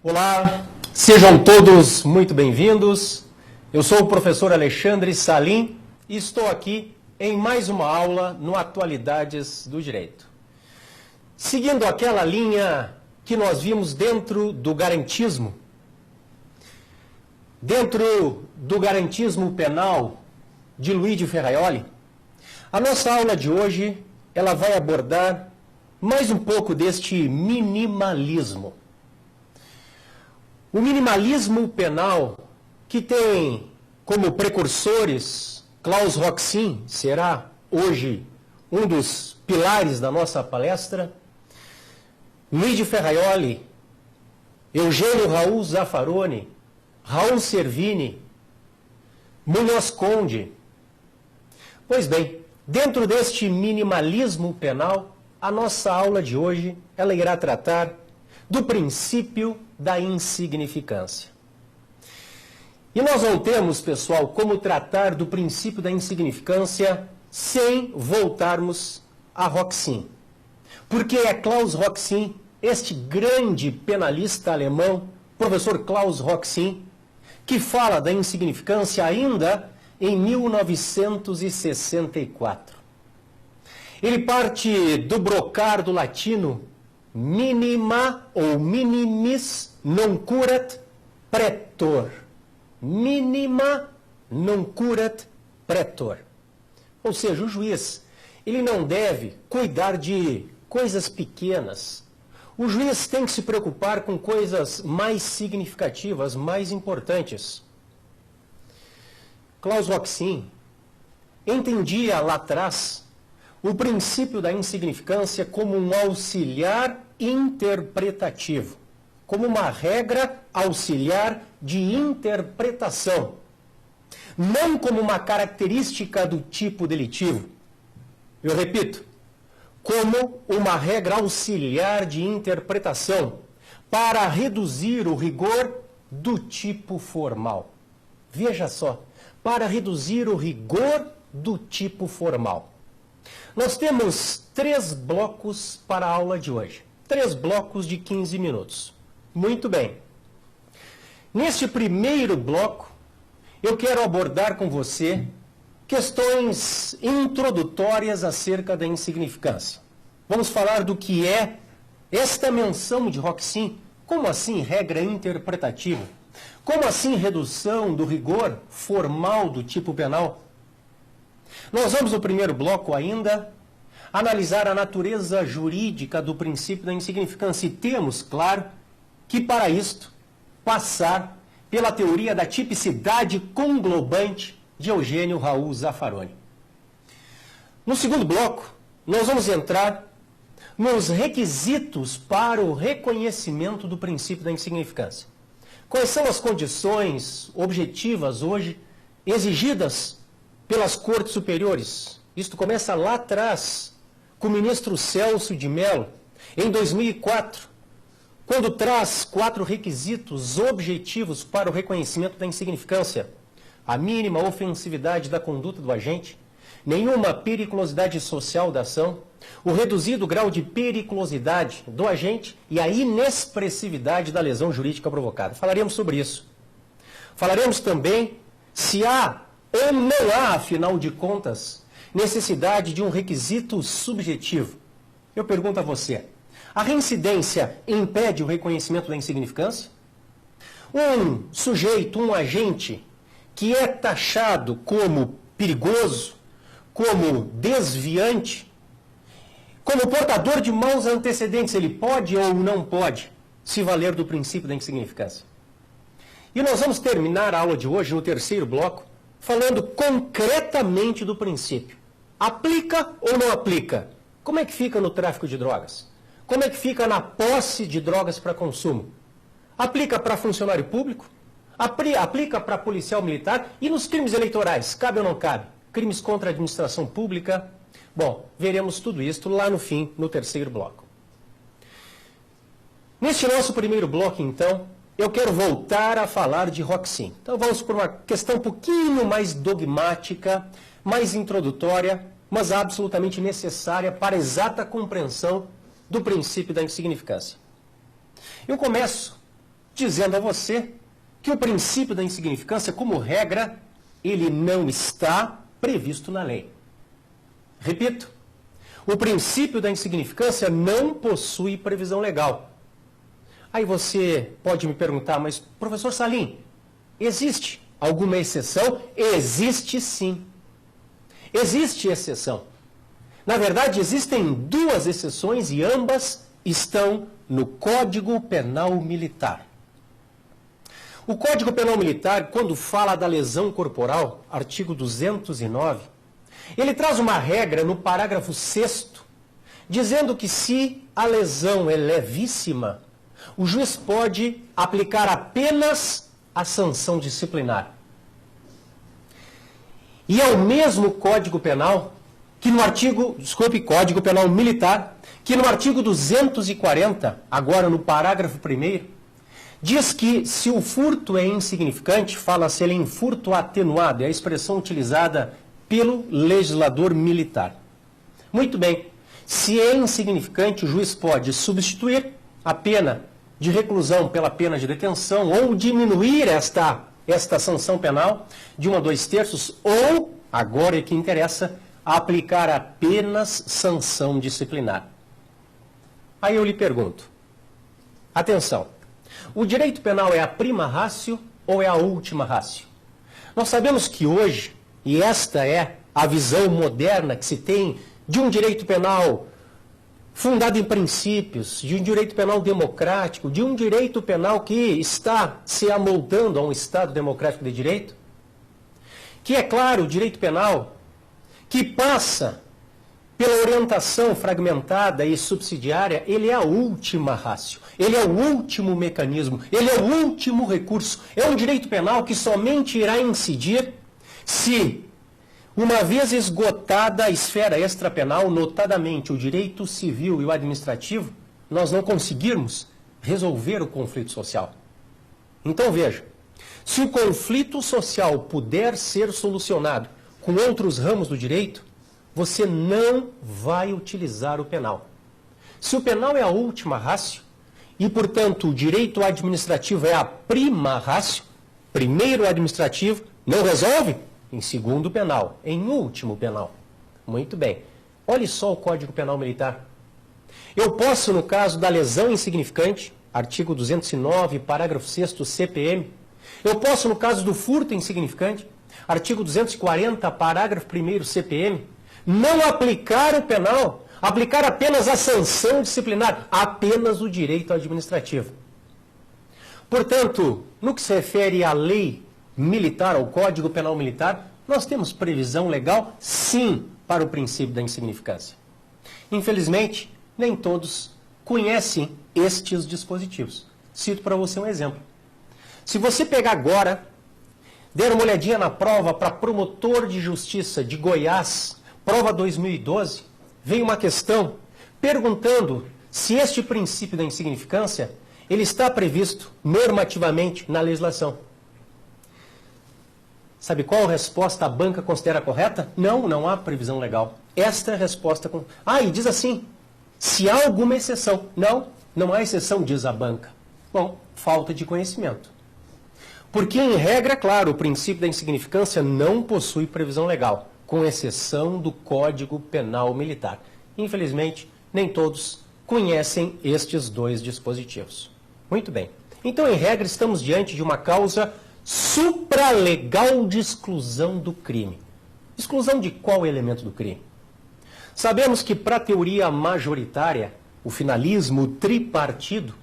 Olá, sejam todos muito bem-vindos. Eu sou o professor Alexandre Salim e estou aqui em mais uma aula no Atualidades do Direito. Seguindo aquela linha que nós vimos dentro do garantismo penal de Luigi Ferraioli, a nossa aula de hoje ela vai abordar mais um pouco deste minimalismo. O minimalismo penal, que tem como precursores Klaus Roxin, será hoje um dos pilares da nossa palestra, Luigi Ferraioli, Eugênio Raul Zaffaroni, Raul Servini, Munhoz Conde. Pois bem, dentro deste minimalismo penal, a nossa aula de hoje ela irá tratar do princípio da insignificância. E nós não temos, pessoal, como tratar do princípio da insignificância sem voltarmos a Roxin. Porque é Klaus Roxin, este grande penalista alemão, professor Klaus Roxin, que fala da insignificância ainda em 1964. Ele parte do brocardo latino minima ou minimis non curat pretor. Minima non curat pretor. Ou seja, o juiz, ele não deve cuidar de coisas pequenas. O juiz tem que se preocupar com coisas mais significativas, mais importantes. Klaus Roxin entendia lá atrás o princípio da insignificância como um auxiliar interpretativo, como uma regra auxiliar de interpretação, não como uma característica do tipo delitivo. Eu repito, como uma regra auxiliar de interpretação para reduzir o rigor do tipo formal. Veja só, para reduzir o rigor do tipo formal. Nós temos 3 blocos para a aula de hoje. 3 blocos de 15 minutos. Muito bem. Neste primeiro bloco, eu quero abordar com você questões introdutórias acerca da insignificância. Vamos falar do que é esta menção de Roxin. Como assim regra interpretativa? Como assim redução do rigor formal do tipo penal? Nós vamos no primeiro bloco ainda analisar a natureza jurídica do princípio da insignificância e temos, claro, que para isto passar pela teoria da tipicidade conglobante de Eugênio Raul Zaffaroni. No segundo bloco, nós vamos entrar nos requisitos para o reconhecimento do princípio da insignificância. Quais são as condições objetivas hoje exigidas pelas cortes superiores? Isto começa lá atrás, com o ministro Celso de Mello, em 2004, quando traz 4 requisitos objetivos para o reconhecimento da insignificância: a mínima ofensividade da conduta do agente, nenhuma periculosidade social da ação, o reduzido grau de periculosidade do agente e a inexpressividade da lesão jurídica provocada. Falaremos sobre isso. Falaremos também se há ou não há, afinal de contas, necessidade de um requisito subjetivo. Eu pergunto a você, a reincidência impede o reconhecimento da insignificância? Um sujeito, um agente, que é taxado como perigoso, como desviante, como portador de maus antecedentes, ele pode ou não pode se valer do princípio da insignificância? E nós vamos terminar a aula de hoje, no terceiro bloco, falando concretamente do princípio. Aplica ou não aplica? Como é que fica no tráfico de drogas? Como é que fica na posse de drogas para consumo? Aplica para funcionário público? Aplica para policial militar? E nos crimes eleitorais, cabe ou não cabe? Crimes contra a administração pública? Bom, veremos tudo isso lá no fim, no terceiro bloco. Neste nosso primeiro bloco, então, eu quero voltar a falar de Roxin. Então vamos por uma questão um pouquinho mais dogmática, mais introdutória, mas absolutamente necessária para a exata compreensão do princípio da insignificância. Eu começo dizendo a você que o princípio da insignificância, como regra, ele não está previsto na lei. Repito, o princípio da insignificância não possui previsão legal. Aí você pode me perguntar, mas professor Salim, existe alguma exceção? Existe sim. Existe exceção. Na verdade, existem duas exceções e ambas estão no Código Penal Militar. O Código Penal Militar, quando fala da lesão corporal, artigo 209, ele traz uma regra no parágrafo 6º, dizendo que se a lesão é levíssima, o juiz pode aplicar apenas a sanção disciplinar. E é o mesmo Código Penal que no Código Penal Militar, que no artigo 240, agora no parágrafo 1º, diz que se o furto é insignificante, fala-se ele em furto atenuado, é a expressão utilizada pelo legislador militar. Muito bem, se é insignificante, o juiz pode substituir a pena de reclusão pela pena de detenção ou diminuir esta sanção penal de 1 a 2/3 ou, agora é que interessa, aplicar apenas sanção disciplinar. Aí eu lhe pergunto, atenção, o direito penal é a prima ratio ou é a última ratio? Nós sabemos que hoje, e esta é a visão moderna que se tem de um direito penal fundado em princípios, de um direito penal democrático, de um direito penal que está se amoldando a um Estado democrático de direito, que é claro, o direito penal que passa pela orientação fragmentada e subsidiária, ele é a última ratio, ele é o último mecanismo, ele é o último recurso. É um direito penal que somente irá incidir se, uma vez esgotada a esfera extrapenal, notadamente o direito civil e o administrativo, nós não conseguirmos resolver o conflito social. Então veja, se o conflito social puder ser solucionado com outros ramos do direito, você não vai utilizar o penal. Se o penal é a última ratio, e, portanto, o direito administrativo é a prima ratio, primeiro o administrativo não resolve, em segundo penal, em último penal. Muito bem. Olhe só o Código Penal Militar. Eu posso, no caso da lesão insignificante, artigo 209, parágrafo 6º CPM, eu posso, no caso do furto insignificante, artigo 240, parágrafo 1º CPM, não aplicar o penal, aplicar apenas a sanção disciplinar, apenas o direito administrativo. Portanto, no que se refere à lei militar, ao Código Penal Militar, nós temos previsão legal, sim, para o princípio da insignificância. Infelizmente, nem todos conhecem estes dispositivos. Cito para você um exemplo. Se você pegar agora, der uma olhadinha na prova para promotor de justiça de Goiás, prova 2012, vem uma questão perguntando se este princípio da insignificância ele está previsto normativamente na legislação. Sabe qual resposta a banca considera correta? Não, não há previsão legal. Esta é a resposta. E diz assim, se há alguma exceção. Não, não há exceção, diz a banca. Bom, falta de conhecimento. Porque, em regra, claro, o princípio da insignificância não possui previsão legal, com exceção do Código Penal Militar. Infelizmente, nem todos conhecem estes dois dispositivos. Muito bem. Então, em regra, estamos diante de uma causa supralegal de exclusão do crime. Exclusão de qual elemento do crime? Sabemos que, para a teoria majoritária, o finalismo tripartido,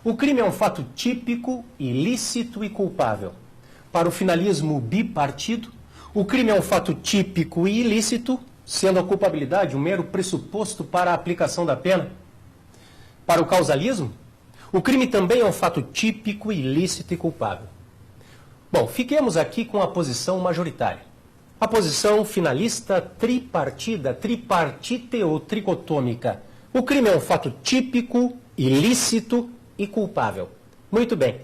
o crime é um fato típico, ilícito e culpável. Para o finalismo bipartido, o crime é um fato típico e ilícito, sendo a culpabilidade um mero pressuposto para a aplicação da pena. Para o causalismo, o crime também é um fato típico, ilícito e culpável. Bom, fiquemos aqui com a posição majoritária. A posição finalista tripartida, tripartite ou tricotômica. O crime é um fato típico, ilícito e culpável. Muito bem.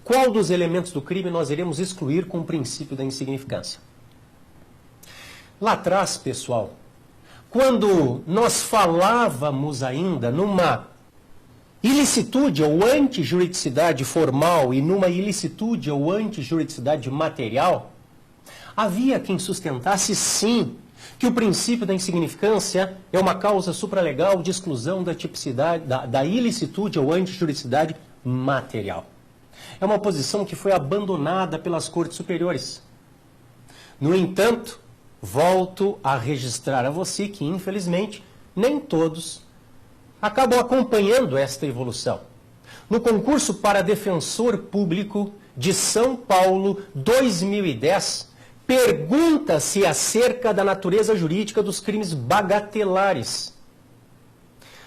Qual dos elementos do crime nós iremos excluir com o princípio da insignificância? Lá atrás, pessoal, quando nós falávamos ainda numa ilicitude ou antijuridicidade formal e numa ilicitude ou antijuridicidade material, havia quem sustentasse, sim, que o princípio da insignificância é uma causa supralegal de exclusão da tipicidade, da ilicitude ou antijuridicidade material. É uma posição que foi abandonada pelas cortes superiores. No entanto, volto a registrar a você que, infelizmente, nem todos acabam acompanhando esta evolução. No concurso para defensor público de São Paulo 2010, pergunta-se acerca da natureza jurídica dos crimes bagatelares.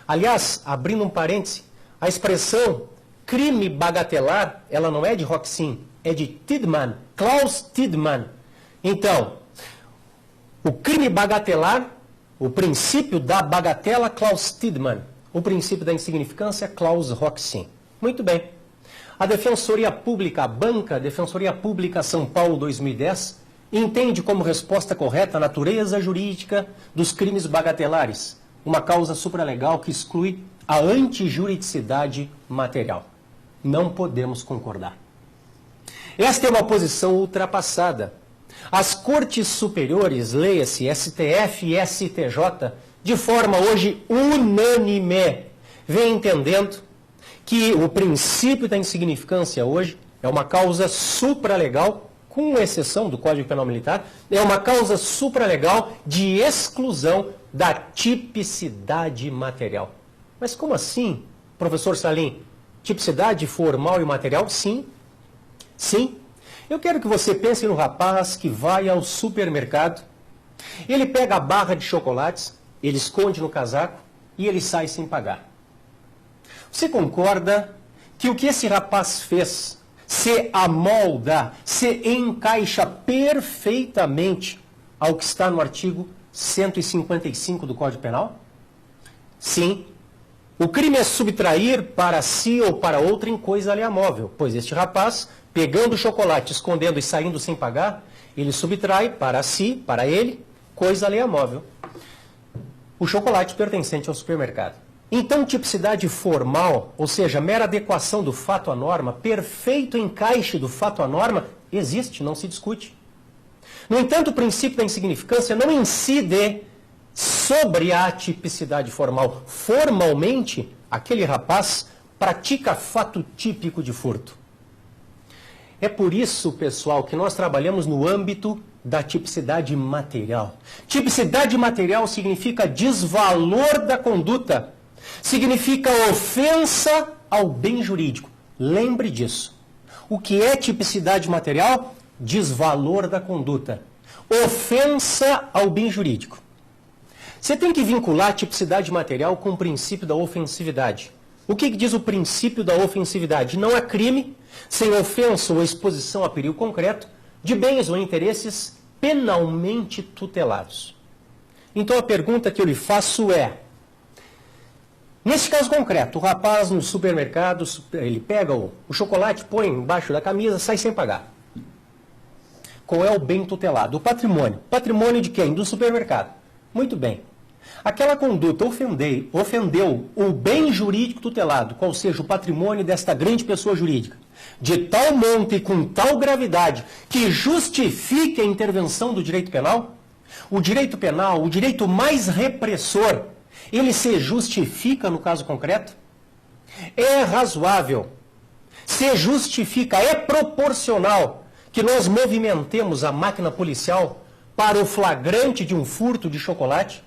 Aliás, abrindo um parêntese, a expressão crime bagatelar, ela não é de Roxin, é de Tiedemann, Klaus Tiedemann. Então, o crime bagatelar, o princípio da bagatela, Klaus Tiedemann. O princípio da insignificância, Klaus Roxin. Muito bem. A Defensoria Pública, a banca Defensoria Pública São Paulo 2010, entende como resposta correta a natureza jurídica dos crimes bagatelares, uma causa supralegal que exclui a antijuridicidade material. Não podemos concordar. Esta é uma posição ultrapassada. As cortes superiores, leia-se STF e STJ, de forma hoje unânime, vem entendendo que o princípio da insignificância hoje é uma causa supralegal, com exceção do Código Penal Militar, é uma causa supralegal de exclusão da tipicidade material. Mas como assim, professor Salim? Tipicidade formal e material? Sim. Sim. Eu quero que você pense no rapaz que vai ao supermercado, ele pega a barra de chocolates, ele esconde no casaco e ele sai sem pagar. Você concorda que o que esse rapaz fez se amolda, se encaixa perfeitamente ao que está no artigo 155 do Código Penal? Sim. O crime é subtrair para si ou para outrem coisa alheimóvel, pois este rapaz, pegando o chocolate, escondendo e saindo sem pagar, ele subtrai para si, para ele, coisa alheimóvel. O chocolate pertencente ao supermercado. Então, tipicidade formal, ou seja, mera adequação do fato à norma, perfeito encaixe do fato à norma, existe, não se discute. No entanto, o princípio da insignificância não incide sobre a tipicidade formal. Formalmente, aquele rapaz pratica fato típico de furto. É por isso, pessoal, que nós trabalhamos no âmbito da tipicidade material. Tipicidade material significa desvalor da conduta, significa ofensa ao bem jurídico. Lembre disso. O que é tipicidade material? Desvalor da conduta. Ofensa ao bem jurídico. Você tem que vincular a tipicidade material com o princípio da ofensividade. O que diz o princípio da ofensividade? Não há crime sem ofensa ou exposição a perigo concreto de bens ou interesses penalmente tutelados. Então a pergunta que eu lhe faço é, nesse caso concreto, o rapaz no supermercado, ele pega o chocolate, põe embaixo da camisa, sai sem pagar. Qual é o bem tutelado? O patrimônio. Patrimônio de quem? Do supermercado. Muito bem. Aquela conduta ofendeu o bem jurídico tutelado, qual seja o patrimônio desta grande pessoa jurídica, de tal monta e com tal gravidade que justifique a intervenção do direito penal? O direito penal, o direito mais repressor, ele se justifica no caso concreto? É razoável, se justifica, é proporcional que nós movimentemos a máquina policial para o flagrante de um furto de chocolate?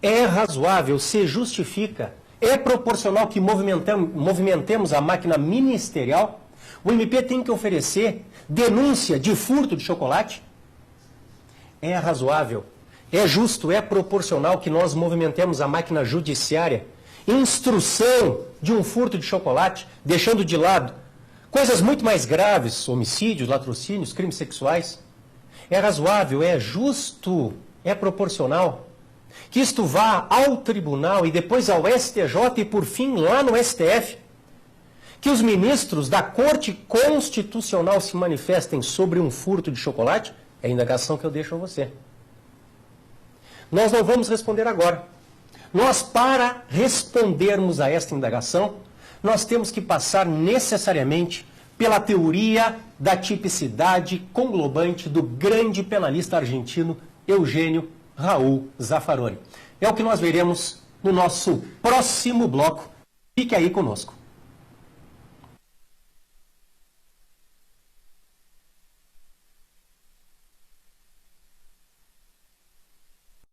É razoável, se justifica, é proporcional que movimentemos a máquina ministerial? O MP tem que oferecer denúncia de furto de chocolate? É razoável, é justo, é proporcional que nós movimentemos a máquina judiciária? Instrução de um furto de chocolate, deixando de lado coisas muito mais graves, homicídios, latrocínios, crimes sexuais? É razoável, é justo, é proporcional que isto vá ao tribunal e depois ao STJ e, por fim, lá no STF, que os ministros da Corte Constitucional se manifestem sobre um furto de chocolate? É a indagação que eu deixo a você. Nós não vamos responder agora. Nós, para respondermos a esta indagação, nós temos que passar necessariamente pela teoria da tipicidade conglobante do grande penalista argentino Eugênio Raul Zaffaroni. É o que nós veremos no nosso próximo bloco. Fique aí conosco.